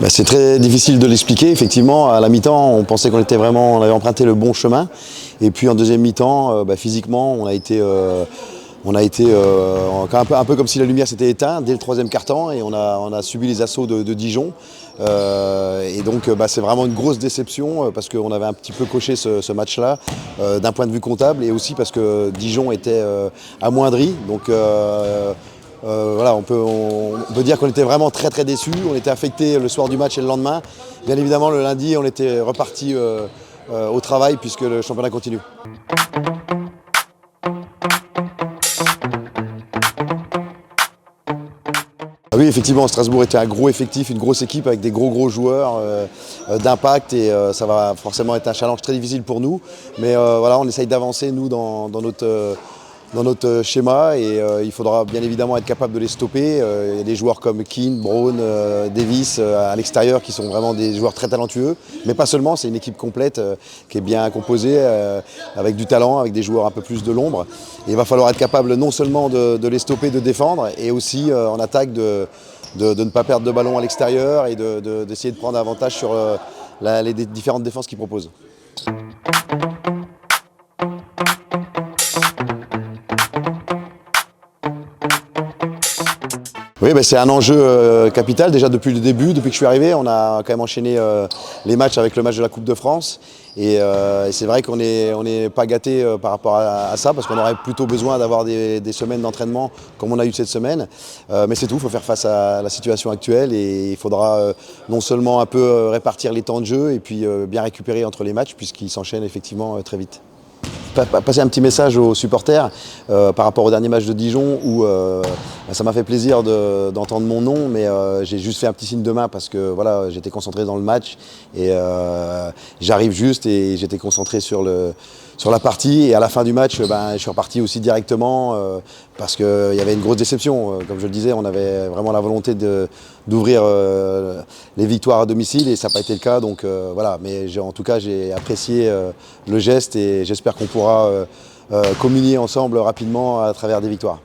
C'est très difficile de l'expliquer. Effectivement, à la mi-temps, on pensait qu'on avait emprunté le bon chemin. Et puis en deuxième mi-temps, physiquement, on a été un peu comme si la lumière s'était éteinte dès le troisième quart-temps et on a subi les assauts de Dijon. Et donc c'est vraiment une grosse déception parce qu'on avait un petit peu coché ce match-là d'un point de vue comptable et aussi parce que Dijon était amoindri. Donc voilà, on peut dire qu'on était vraiment très très déçus. On était affectés le soir du match et le lendemain. Bien évidemment, le lundi, on était reparti au travail puisque le championnat continue. Oui, effectivement, Strasbourg était un gros effectif, une grosse équipe avec des gros joueurs d'impact et ça va forcément être un challenge très difficile pour nous. Mais voilà, on essaye d'avancer nous dans notre schéma et il faudra bien évidemment être capable de les stopper. Il y a des joueurs comme Keane, Brown, Davis à l'extérieur qui sont vraiment des joueurs très talentueux. Mais pas seulement, c'est une équipe complète qui est bien composée avec du talent, avec des joueurs un peu plus de l'ombre. Et il va falloir être capable non seulement de les stopper, de défendre et aussi en attaque de ne pas perdre de ballon à l'extérieur et d'essayer de prendre avantage sur les différentes défenses qu'ils proposent. Oui, c'est un enjeu capital. Déjà depuis le début, depuis que je suis arrivé, on a quand même enchaîné les matchs avec le match de la Coupe de France. Et c'est vrai qu'on n'est pas gâté par rapport à ça parce qu'on aurait plutôt besoin d'avoir des semaines d'entraînement comme on a eu cette semaine. Mais c'est tout, il faut faire face à la situation actuelle et il faudra non seulement un peu répartir les temps de jeu et puis bien récupérer entre les matchs puisqu'ils s'enchaînent effectivement très vite. Passer un petit message aux supporters par rapport au dernier match de Dijon où ça m'a fait plaisir d'entendre mon nom, mais j'ai juste fait un petit signe de main parce que voilà, j'étais concentré dans le match et j'arrive juste et j'étais concentré sur la partie et à la fin du match je suis reparti aussi directement parce qu'il y avait une grosse déception. Comme je le disais, on avait vraiment la volonté d'ouvrir les victoires à domicile et ça n'a pas été le cas. Donc voilà, mais en tout cas j'ai apprécié le geste et j'espère qu'on pourra communier ensemble rapidement à travers des victoires.